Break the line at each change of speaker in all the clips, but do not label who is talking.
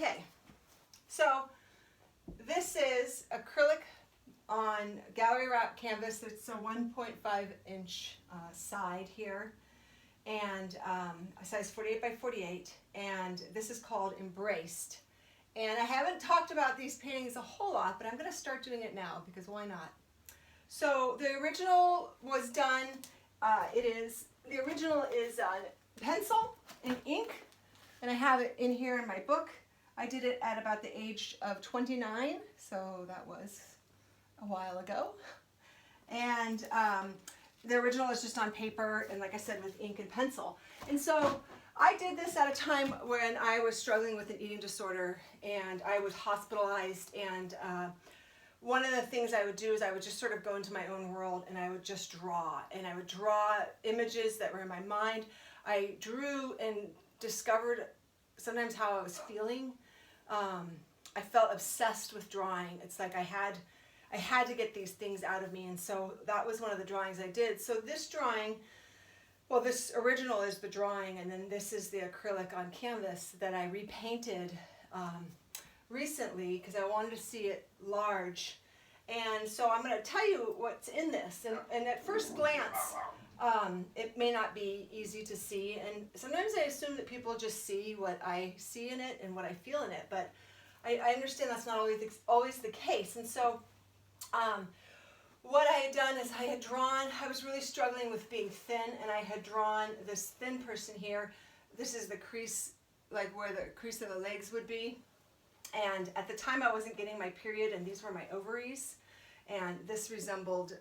Okay, so this is acrylic on gallery wrap canvas. It's a 1.5 inch side here, and a size 48 by 48, and this is called Embraced. And I haven't talked about these paintings a whole lot, but I'm going to start doing it now because why not? So the original was done, the original is pencil and ink, and I have it in here in my book. I did it at about the age of 29, so that was a while ago. And the original is just on paper and, like I said, with ink and pencil. And so I did this at a time when I was struggling with an eating disorder and I was hospitalized, and one of the things I would do is I would just sort of go into my own world and I would just draw, and I would draw images that were in my mind. I drew and discovered sometimes how I was feeling. I felt obsessed with drawing. It's like I had to get these things out of me, and so that was one of the drawings I did. So this drawing, well, this original is the drawing, and then this is the acrylic on canvas that I repainted recently because I wanted to see it large. And so I'm going to tell you what's in this, and at first glance it may not be easy to see, and sometimes I assume that people just see what I see in it and what I feel in it, but I understand that's not always the case. And so what I had done is I was really struggling with being thin, and I had drawn this thin person here. This is the crease, like where the crease of the legs would be. And at the time I wasn't getting my period, and these were my ovaries, and this resembled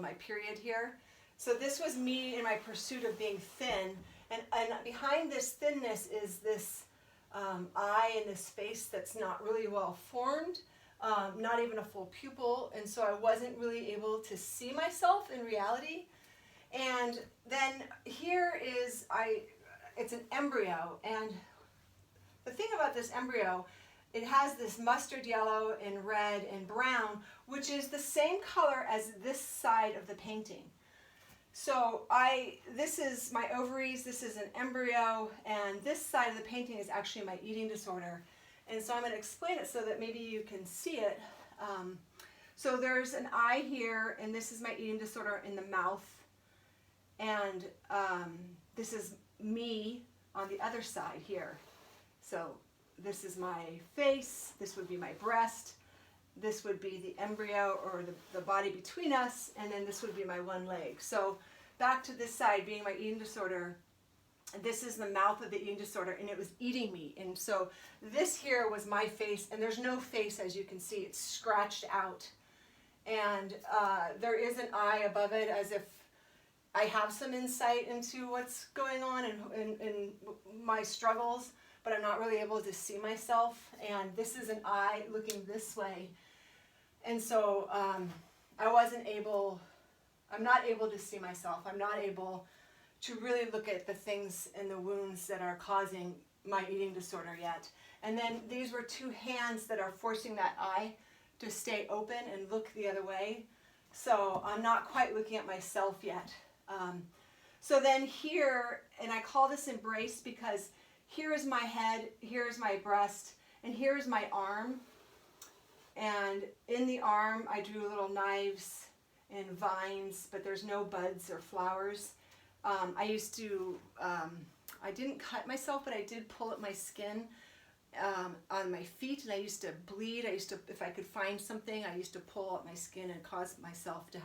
my period here. So this was me in my pursuit of being thin, and behind this thinness is this eye and this face that's not really well formed, not even a full pupil, and so I wasn't really able to see myself in reality. And then here is it's an embryo, and the thing about this embryo, it has this mustard yellow and red and brown, which is the same color as this side of the painting. So this is my ovaries, this is an embryo, and this side of the painting is actually my eating disorder. And so I'm going to explain it so that maybe you can see it. So there's an eye here, and this is my eating disorder in the mouth. And this is me on the other side here. So this is my face, this would be my breast, this would be the embryo or the body between us, and then this would be my one leg. So back to this side being my eating disorder, this is the mouth of the eating disorder, and it was eating me. And so this here was my face, and there's no face, as you can see. It's scratched out. And there is an eye above it, as if I have some insight into what's going on in my struggles, but I'm not really able to see myself. And this is an eye looking this way. And so I'm not able to see myself. I'm not able to really look at the things and the wounds that are causing my eating disorder yet. And then these were two hands that are forcing that eye to stay open and look the other way. So I'm not quite looking at myself yet. So then here, and I call this embrace because here is my head, here is my breast, and here is my arm. And in the arm, I drew little knives and vines, but there's no buds or flowers. I didn't cut myself, but I did pull at my skin on my feet, and I used to bleed. If I could find something, I used to pull at my skin and cause myself to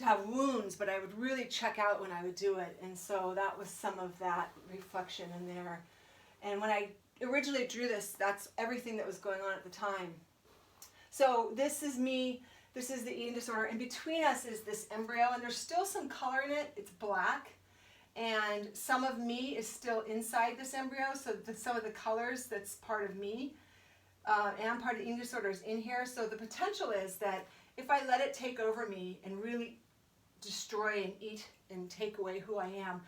have wounds, but I would really check out when I would do it. And so that was some of that reflection in there. And when I originally drew this, that's everything that was going on at the time. So this is me. This is the eating disorder, and between us is this embryo, and there's still some color in it. It's black, and some of me is still inside this embryo, so some of the colors that's part of me and part of the eating disorder is in here. So the potential is that if I let it take over me and really destroy and eat and take away who I am,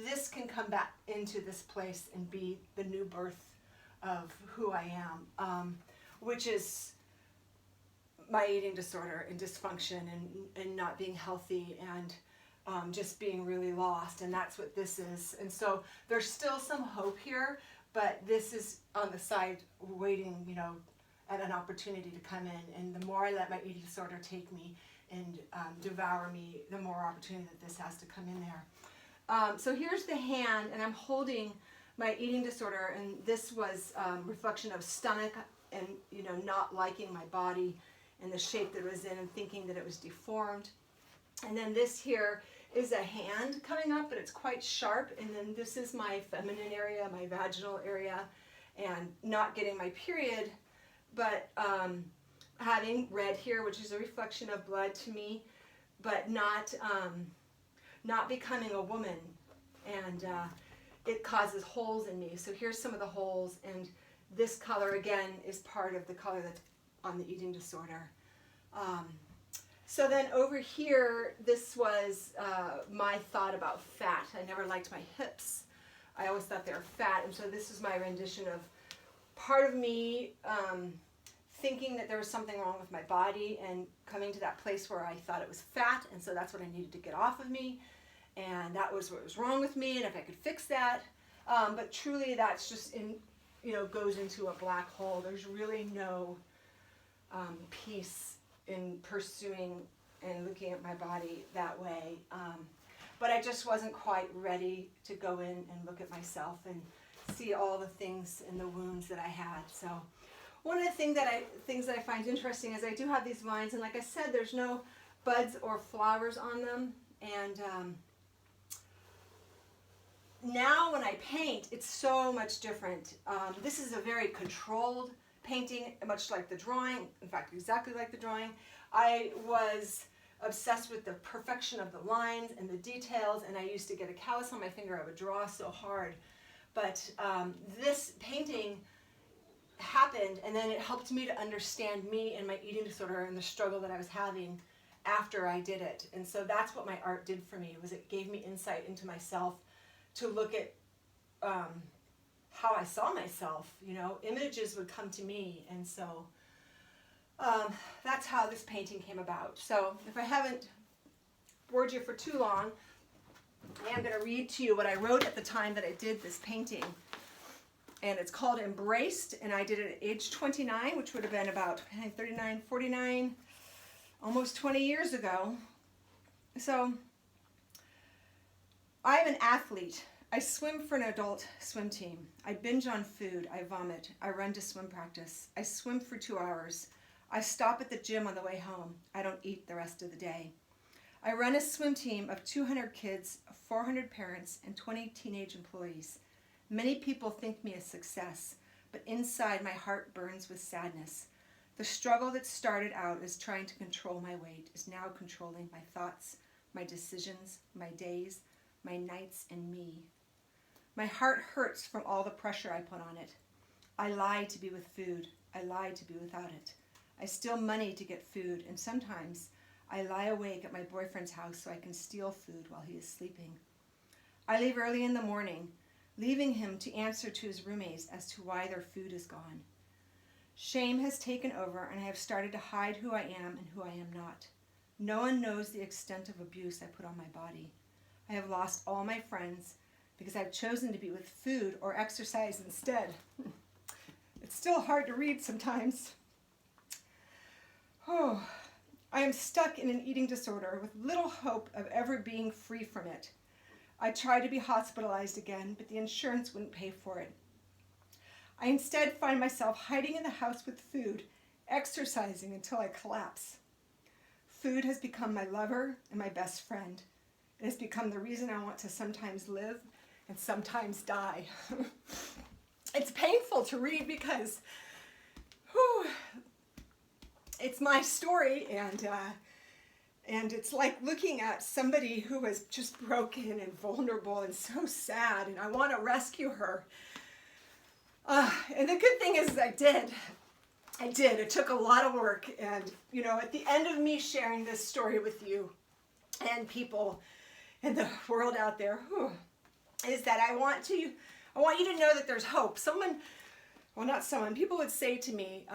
this can come back into this place and be the new birth of who I am, which is my eating disorder and dysfunction and not being healthy and just being really lost. And that's what this is. And so there's still some hope here, but this is on the side waiting, you know, at an opportunity to come in. And the more I let my eating disorder take me and devour me, the more opportunity that this has to come in there. So here's the hand, and I'm holding my eating disorder, and this was reflection of stomach and, you know, not liking my body and the shape that it was in and thinking that it was deformed. And then this here is a hand coming up, but it's quite sharp. And then this is my feminine area, my vaginal area, and not getting my period, but having red here, which is a reflection of blood to me, but not becoming a woman. And it causes holes in me. So here's some of the holes, and this color again is part of the color that's on the eating disorder. So then over here, this was my thought about fat. I never liked my hips. I always thought they were fat, and so this is my rendition of part of me thinking that there was something wrong with my body and coming to that place where I thought it was fat, and so that's what I needed to get off of me, and that was what was wrong with me, and if I could fix that. But truly, that's just goes into a black hole. There's really no peace in pursuing and looking at my body that way. But I just wasn't quite ready to go in and look at myself and see all the things and the wounds that I had. So one of the things that I find interesting is I do have these vines, and like I said, there's no buds or flowers on them. And now when I paint, it's so much different. This is a very controlled painting, much like the drawing. In fact, exactly like the drawing. I was obsessed with the perfection of the lines and the details, and I used to get a callus on my finger. I would draw so hard. But this painting happened, and then it helped me to understand me and my eating disorder and the struggle that I was having after I did it. And so that's what my art did for me, was it gave me insight into myself to look at how I saw myself. Images would come to me, and so that's how this painting came about. So if I haven't bored you for too long, I am going to read to you what I wrote at the time that I did this painting. And it's called Embraced, and I did it at age 29, which would have been about 39, 49, almost 20 years ago. So I'm an athlete. I swim for an adult swim team. I binge on food. I vomit. I run to swim practice. I swim for 2 hours. I stop at the gym on the way home. I don't eat the rest of the day. I run a swim team of 200 kids, 400 parents, and 20 teenage employees. Many people think me a success, but inside my heart burns with sadness. The struggle that started out as trying to control my weight is now controlling my thoughts, my decisions, my days, my nights, and me. My heart hurts from all the pressure I put on it. I lie to be with food. I lie to be without it. I steal money to get food, and sometimes I lie awake at my boyfriend's house so I can steal food while he is sleeping. I leave early in the morning, leaving him to answer to his roommates as to why their food is gone. Shame has taken over, and I have started to hide who I am and who I am not. No one knows the extent of abuse I put on my body. I have lost all my friends because I've chosen to be with food or exercise instead. It's still hard to read sometimes. Oh, I am stuck in an eating disorder with little hope of ever being free from it. I tried to be hospitalized again, but the insurance wouldn't pay for it. I instead find myself hiding in the house with food, exercising until I collapse. Food has become my lover and my best friend. It has become the reason I want to sometimes live and sometimes die. It's painful to read because it's my story, and it's like looking at somebody who is just broken and vulnerable and so sad, and I want to rescue her. And the good thing is I did. It took a lot of work, and at the end of me sharing this story with you and people in the world out there, is that I want you to know that there's hope. People would say to me,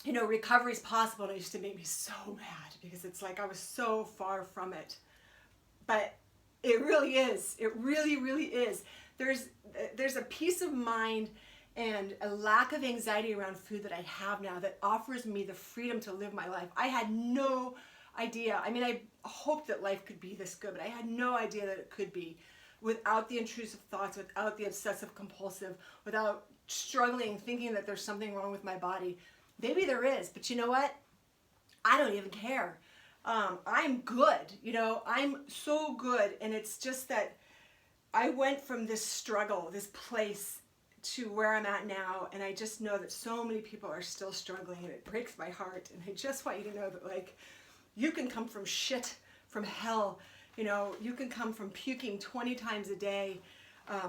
recovery is possible, and it used to make me so mad because it's like I was so far from it. But It really is. It really, really is. There's a peace of mind and a lack of anxiety around food that I have now that offers me the freedom to live my life. I had no idea. I mean, I hoped that life could be this good, but I had no idea that it could be without the intrusive thoughts, without the obsessive compulsive, without struggling, thinking that there's something wrong with my body. Maybe there is, but you know what? I don't even care. I'm good, you know, I'm so good. And it's just that I went from this struggle, this place, to where I'm at now. And I just know that so many people are still struggling, and it breaks my heart. And I just want you to know that, like, you can come from shit, from hell, you know, you can come from puking 20 times a day,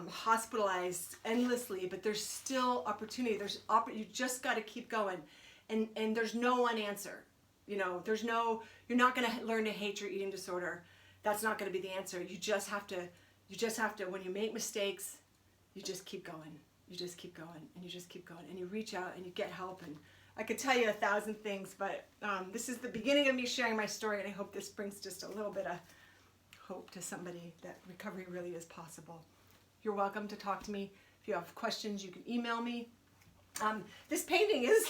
hospitalized endlessly, but there's still opportunity. You just got to keep going. And there's no one answer. You know, you're not going to learn to hate your eating disorder. That's not going to be the answer. You just have to, when you make mistakes, you just keep going. You just keep going, and you just keep going, and you reach out and you get help. And I could tell you 1,000 things, but this is the beginning of me sharing my story, and I hope this brings just a little bit of hope to somebody that recovery really is possible. You're welcome to talk to me. If you have questions, you can email me. This painting is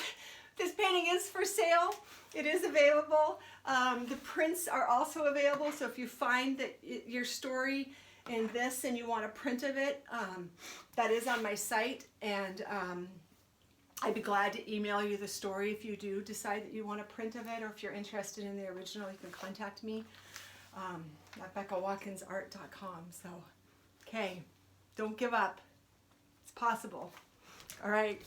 for sale. It is available. The prints are also available. So if you find that your story in this and you want a print of it, that is on my site. And I'd be glad to email you the story if you do decide that you want a print of it, or if you're interested in the original, you can contact me at BeccaWatkinsArt.com. So, okay, don't give up. It's possible. All right.